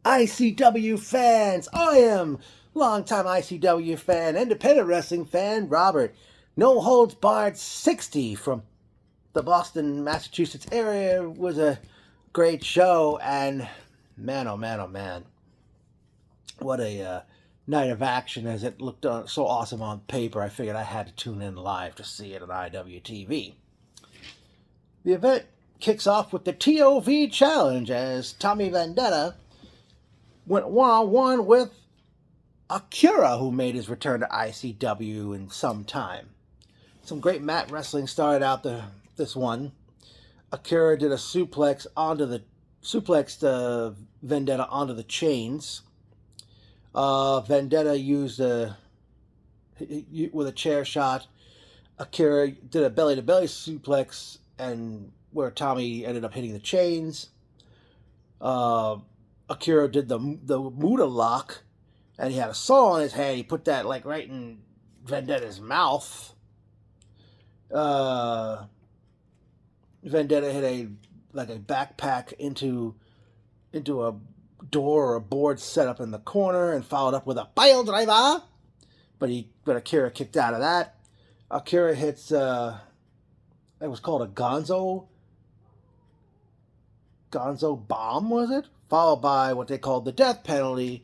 ICW fans, I am longtime ICW fan, independent wrestling fan, Robert. No Holds Barred 60 from the Boston, Massachusetts area was a great show, and man, oh man, oh man, what a night of action as it looked so awesome on paper. I figured I had to tune in live to see it on IWTV. The event kicks off with the TOV Challenge as Tommy Vendetta went one-on-one with Akira, who made his return to ICW in some time. Some great mat wrestling started out this one. Akira did a suplex Vendetta onto the chains. Vendetta used with a chair shot. Akira did a belly-to-belly suplex, and where Tommy ended up hitting the chains. Akira did the Muda lock, and he had a saw in his hand. He put that like right in Vendetta's mouth. Vendetta hit a backpack into a door or a board set up in the corner and followed up with a pile driver. But Akira kicked out of that. Akira hits it was called a Gonzo bomb, was it? Followed by what they called the death penalty.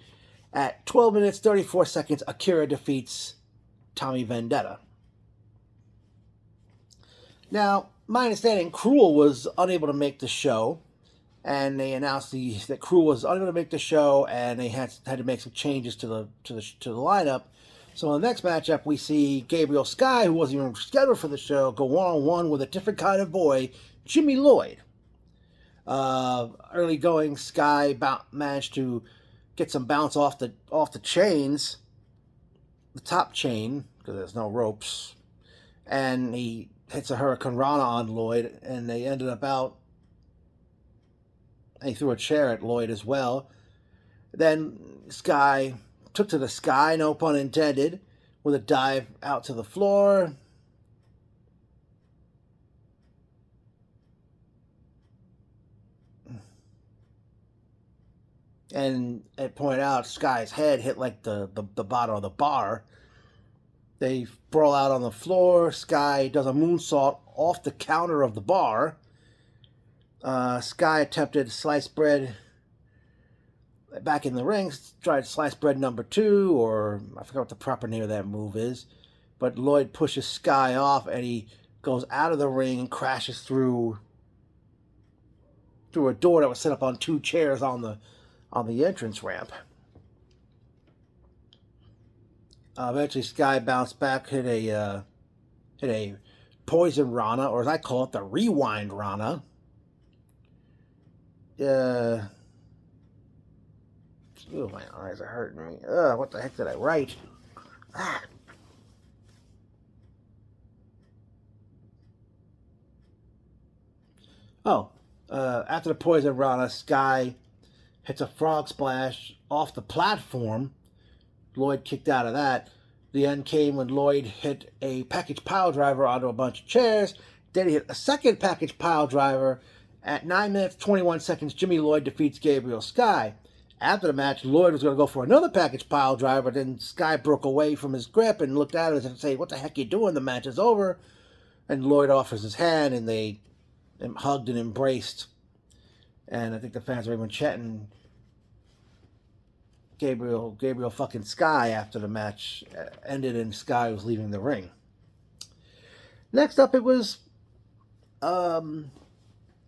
At 12 minutes 34 seconds, Akira defeats Tommy Vendetta. Now, my understanding, Cruel was unable to make the show, and they announced that Cruel was unable to make the show, and they had to make some changes to the lineup. So in the next matchup, we see Gabriel Sky, who wasn't even scheduled for the show, go one-on-one with a different kind of boy, Jimmy Lloyd. Early going, Sky managed to get some bounce off the chains, the top chain, because there's no ropes, and he hits a Hurricane Rana on Lloyd, and they ended up out. And he threw a chair at Lloyd as well. Then Sky took to the sky, no pun intended, with a dive out to the floor. And it pointed out Sky's head hit like the bottom of the bar. They brawl out on the floor. Sky does a moonsault off the counter of the bar. Sky attempted sliced bread back in the ring. Tried sliced bread number 2, or I forgot what the proper name of that move is. But Lloyd pushes Sky off, and he goes out of the ring and crashes through a door that was set up on 2 chairs on the entrance ramp. Eventually, Sky bounced back, hit a poison Rana, or as I call it, the rewind Rana. Oh, my eyes are hurting me. What the heck did I write? After the poison Rana, Sky hits a frog splash off the platform. Lloyd kicked out of that. The end came when Lloyd hit a package pile driver onto a bunch of chairs. Then he hit a second package pile driver. At 9 minutes 21 seconds, Jimmy Lloyd defeats Gabriel Sky. After the match, Lloyd was going to go for another package pile driver. Then Sky broke away from his grip and looked at him and said, "What the heck are you doing? The match is over." And Lloyd offers his hand, and they hugged and embraced. And I think the fans were even chanting Gabriel fucking Sky after the match ended and Sky was leaving the ring. Next up, it was Malcolm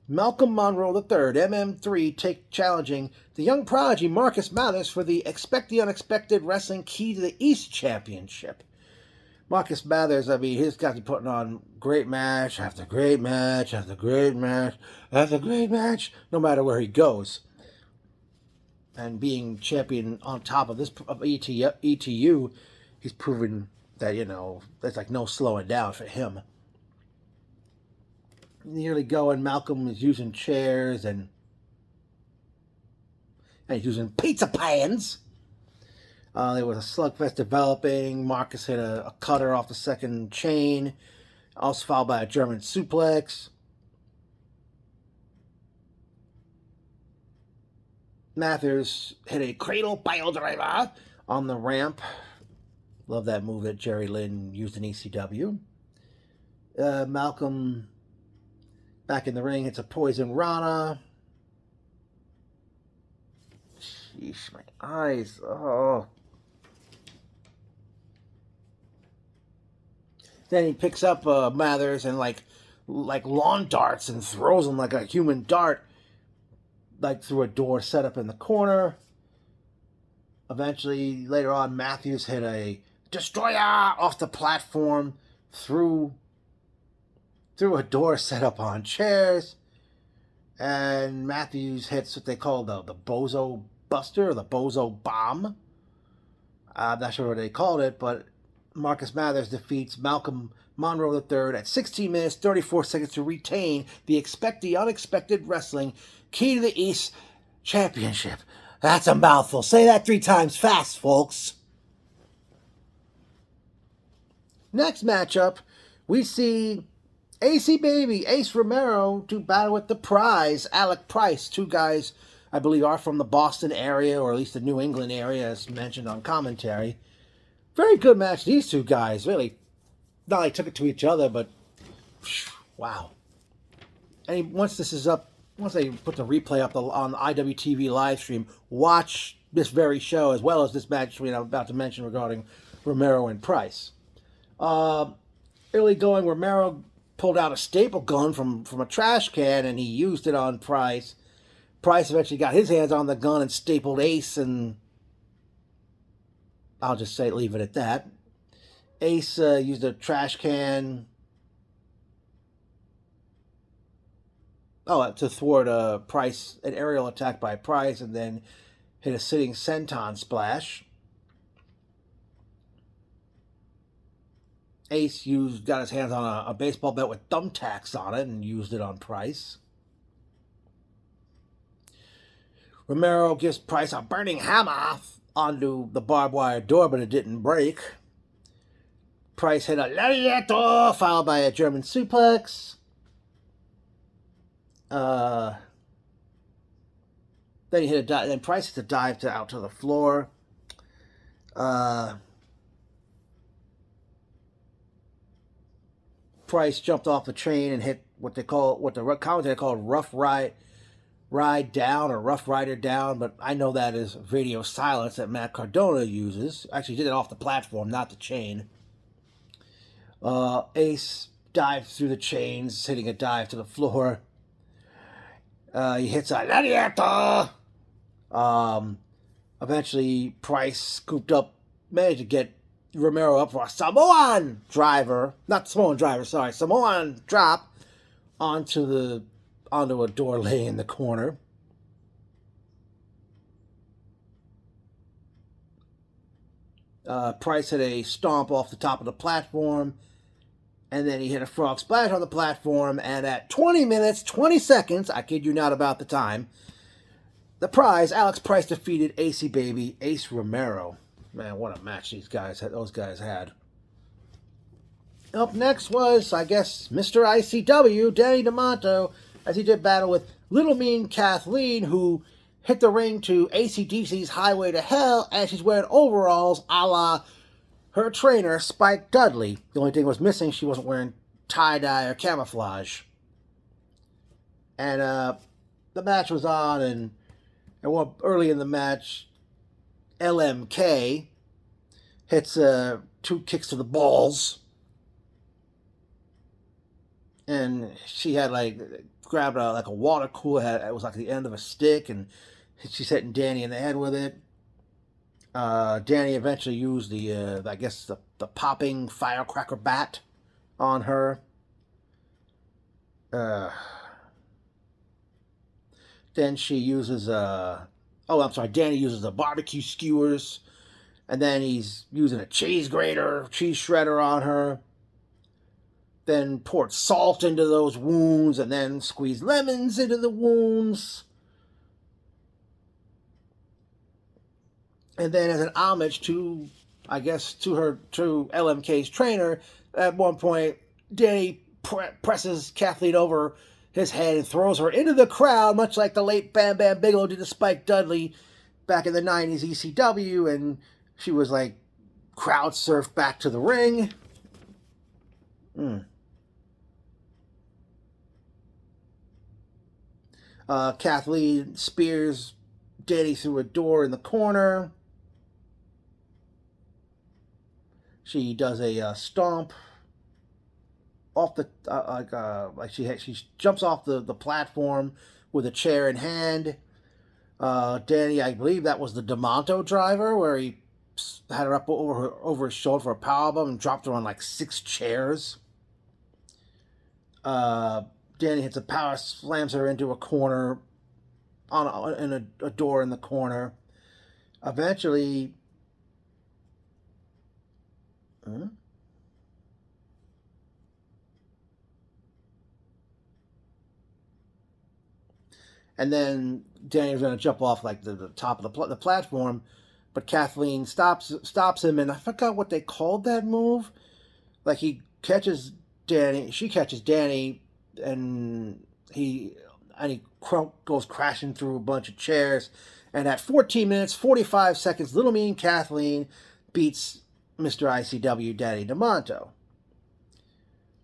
Monroe III, MM3, challenging the young prodigy Marcus Mathers for the Expect the Unexpected Wrestling Key to the East Championship. Marcus Mathers, he's got to be putting on great match after great match after great match after great match, no matter where he goes. And being champion on top of ETU, he's proven that, there's like no slowing down for him. Nearly going, Malcolm is using chairs and he's using pizza pans. There was a slugfest developing. Marcus hit a cutter off the second chain, also followed by a German suplex. Matthews hit a cradle pile driver on the ramp. Love that move that Jerry Lynn used in ECW. Malcolm back in the ring hits a poison Rana. Sheesh, my eyes. Oh. Then he picks up Mathers and like lawn darts and throws him like a human dart, like through a door set up in the corner. Eventually, later on, Matthews hit a destroyer off the platform through a door set up on chairs. And Matthews hits what they call the Bozo Buster or the Bozo Bomb. I'm not sure what they called it, but Marcus Mathers defeats Malcolm Monroe III at 16 minutes, 34 seconds to retain the Expect the Unexpected Wrestling Key to the East Championship. That's a mouthful. Say that 3 times fast, folks. Next matchup, we see AC Baby, Ace Romero to battle with the Prize, Alec Price. 2 guys, I believe, are from the Boston area, or at least the New England area, as mentioned on commentary. Very good match, these 2 guys. Really, not like took it to each other, but wow. And once this is up, once they put the replay up on the IWTV live stream, watch this very show as well as this match I'm about to mention regarding Romero and Price. Early going, Romero pulled out a staple gun from a trash can and he used it on Price. Price eventually got his hands on the gun and stapled Ace, and I'll just leave it at that. Ace used a trash can to thwart Price, an aerial attack by Price, and then hit a sitting senton splash. Ace got his hands on a baseball bat with thumbtacks on it and used it on Price. Romero gives Price a burning hammer onto the barbed wire door, but it didn't break. Price hit a lariato, followed by a German suplex. Then he hit a dive. Then Price hit a dive out to the floor. Price jumped off the train and hit what the commentator called rough ride down or rough rider down, but I know that is radio silence that Matt Cardona uses. Actually, he did it off the platform, not the chain. Ace dived through the chains, hitting a dive to the floor. He hits a lariato. Eventually, Price managed to get Romero up for a Samoan drop onto a door laying in the corner. Price hit a stomp off the top of the platform, and then he hit a frog splash on the platform, and at 20 minutes, 20 seconds, I kid you not about the time, the Prize, Alex Price, defeated AC Baby, Ace Romero. Man, what a match those guys had. Up next was, I guess, Mr. ICW, Danny D'Amato, as he did battle with Little Mean Kathleen, who hit the ring to AC/DC's Highway to Hell, and she's wearing overalls a la her trainer, Spike Dudley. The only thing was missing, she wasn't wearing tie-dye or camouflage. And the match was on, and early in the match, LMK hits 2 kicks to the balls. And she had grabbed a water cooler. It was like the end of a stick, and she's hitting Danny in the head with it. Danny eventually used the popping firecracker bat on her. Then she uses Danny uses the barbecue skewers, and then he's using a cheese shredder on her. Then poured salt into those wounds, and then squeezed lemons into the wounds. And then as an homage to LMK's trainer, at one point, Danny presses Kathleen over his head and throws her into the crowd, much like the late Bam Bam Bigelow did to Spike Dudley back in the 90s ECW, and she was like crowd surfed back to the ring. Kathleen spears Danny through a door in the corner. She does a stomp off the she jumps off the platform with a chair in hand. Danny, I believe that was the D'Amato driver, where he had her up over his shoulder for a powerbomb and dropped her on like 6 chairs. Danny hits a power, slams her into a corner, in a door in the corner. Eventually, and then Danny was going to jump off like the top of the platform, but Kathleen stops him, and I forgot what they called that move. Like she catches Danny, and he goes crashing through a bunch of chairs. And at 14 minutes 45 seconds, Little Mean Kathleen beats Mr. ICW Danny D'Amato.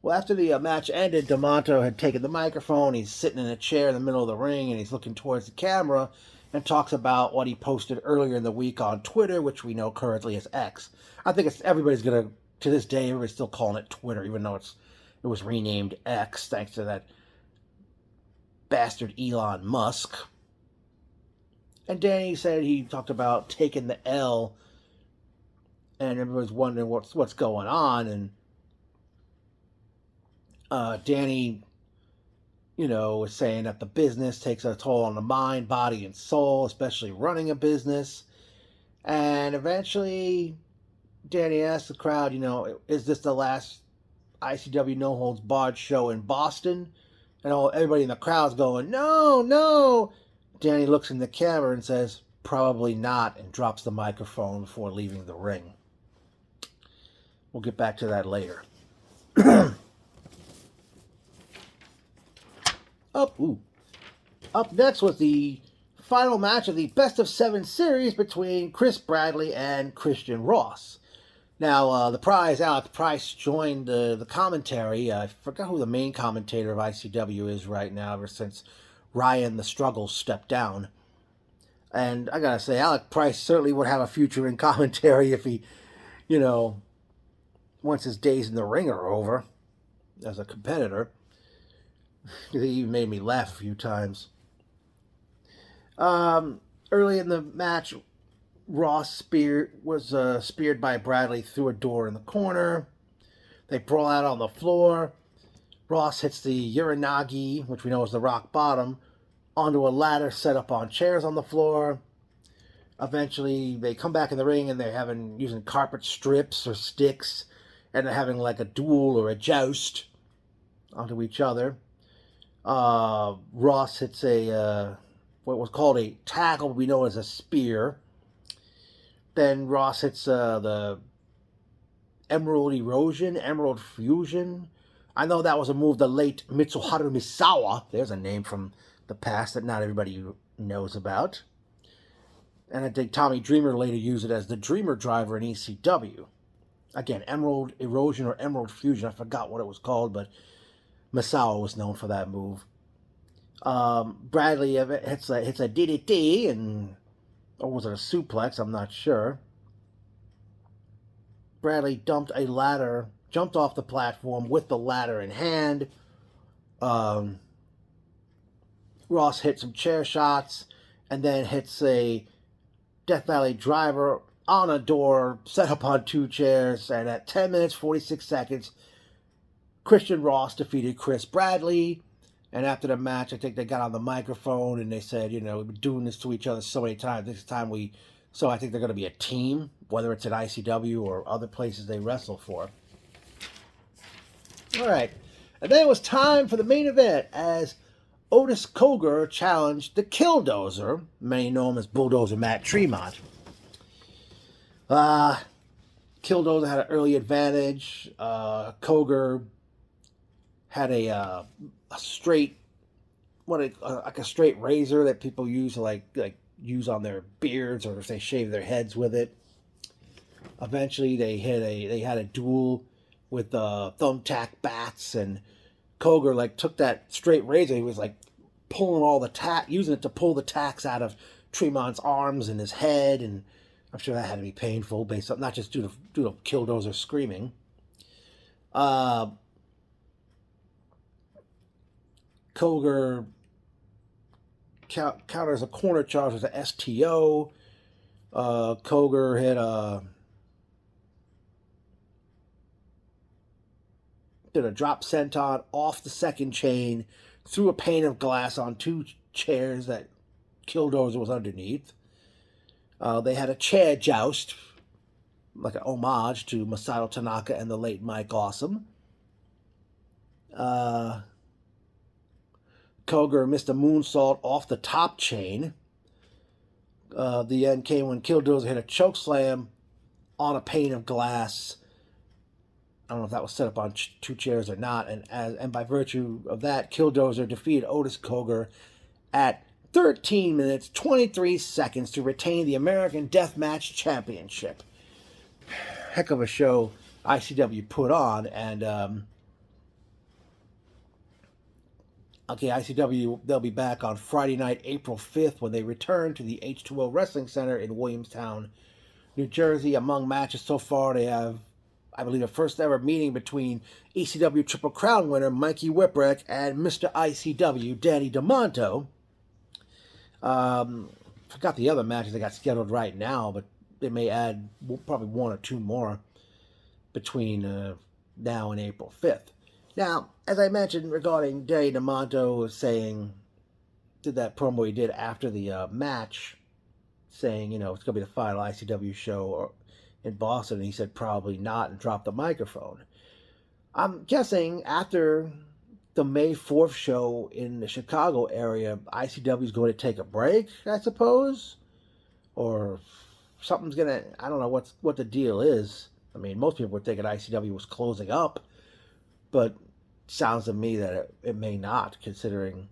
Well, after the match ended, D'Amato had taken the microphone. He's sitting in a chair in the middle of the ring, and he's looking towards the camera and talks about what he posted earlier in the week on Twitter, which we know currently is X. I think everybody's going to this day, everybody's still calling it Twitter, even though it was renamed X, thanks to that bastard Elon Musk. And Danny said he talked about taking the L, and everybody's wondering what's going on. And Danny, was saying that the business takes a toll on the mind, body, and soul, especially running a business. And eventually, Danny asked the crowd, is this the last ICW No Holds Barred show in Boston? And everybody in the crowd's going, no, no. Danny looks in the camera and says, probably not, and drops the microphone before leaving the ring. We'll get back to that later. Up next was the final match of the Best of 7 series between Chris Bradley and Christian Ross. Now, Alec Price joined the commentary. I forgot who the main commentator of ICW is right now, ever since Ryan the Struggle stepped down. And I gotta say, Alec Price certainly would have a future in commentary if he, once his days in the ring are over as a competitor. He even made me laugh a few times. Early in the match, Ross was speared by Bradley through a door in the corner. They brawl out on the floor. Ross hits the Uranagi, which we know is the rock bottom, onto a ladder set up on chairs on the floor. Eventually, they come back in the ring and they're using carpet strips or sticks, and they're having like a duel or a joust onto each other. Ross hits what was called a tackle, we know as a spear. Then Ross hits the Emerald Fusion. I know that was a move the late Mitsuharu Misawa, there's a name from the past that not everybody knows about. And I think Tommy Dreamer later used it as the Dreamer Driver in ECW. Again, Emerald Erosion or Emerald Fusion, I forgot what it was called, but Misawa was known for that move. Bradley hits a DDT, or was it a suplex? I'm not sure. Bradley jumped off the platform with the ladder in hand. Ross hit some chair shots, and then hits a Death Valley driver on a door, set up on 2 chairs, and at 10 minutes, 46 seconds, Christian Ross defeated Chris Bradley. And after the match, I think they got on the microphone and they said, we've been doing this to each other so many times. This time so I think they're going to be a team, whether it's at ICW or other places they wrestle for. All right. And then it was time for the main event as Otis Cogar challenged the Killdozer. Many know him as Bulldozer Matt Tremont. Killdozer had an early advantage. Cogar had a straight like a straight razor that people use to like use on their beards, or if they shave their heads with it. Eventually, they had a duel with thumbtack bats, and Koger like took that straight razor. He was like pulling all the using it to pull the tacks out of Tremont's arms and his head, and I'm sure that had to be painful, based on not just due to Killdozer screaming. Koger counters a corner charge with an STO. Koger did a drop senton off the second chain, threw a pane of glass on two chairs that Killdozer was underneath. They had a chair joust, like an homage to Masato Tanaka and the late Mike Awesome. Koger missed a moonsault off the top chain. The end came when Killdozer hit a choke slam on a pane of glass. I don't know if that was set up on two chairs or not, and by virtue of that, Killdozer defeated Otis Koger at 13 minutes 23 seconds to retain the American Deathmatch Championship. Heck of a show ICW put on, and okay, ICW, they'll be back on Friday night, April 5th, when they return to the H2O Wrestling Center in Williamstown, New Jersey. Among matches so far, they have, I believe, a first ever meeting between ECW Triple Crown winner Mikey Whipwreck and Mr. ICW Danny DeMonto. Forgot the other matches they got scheduled right now, but they may add probably one or two more between now and April 5th. Now, as I mentioned regarding Danny DeMonto saying, did that promo he did after the match, saying, it's going to be the final ICW show in Boston, and he said probably not and dropped the microphone. I'm guessing after the May 4th show in the Chicago area, ICW is going to take a break, I suppose, or something's going to, I don't know what the deal is. I mean, most people were thinking ICW was closing up, but sounds to me that it may not, considering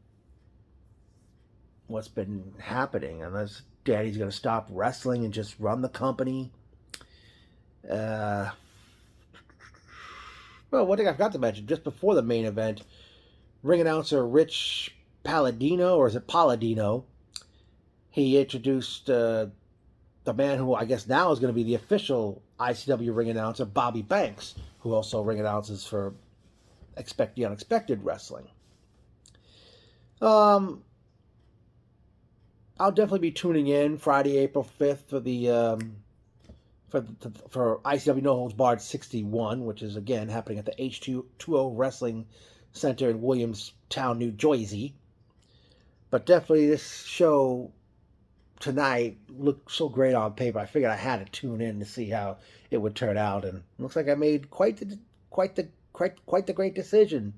what's been happening, unless Danny's going to stop wrestling and just run the company. Well, one thing I forgot to mention, just before the main event, ring announcer Rich Palladino, or is it Palladino, he introduced the man who I guess now is going to be the official ICW ring announcer, Bobby Banks, who also ring announces for Expect the Unexpected Wrestling. I'll definitely be tuning in Friday, April 5th for the for ICW No Holds Barred 61, which is again happening at the H2O Wrestling Center in Williamstown, New Jersey. But definitely this show tonight looked so great on paper. I figured I had to tune in to see how it would turn out, and it looks like I made quite the great decision.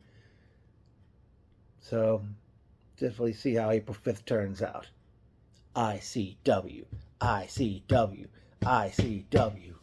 So definitely see how April 5th turns out. ICW, ICW, ICW.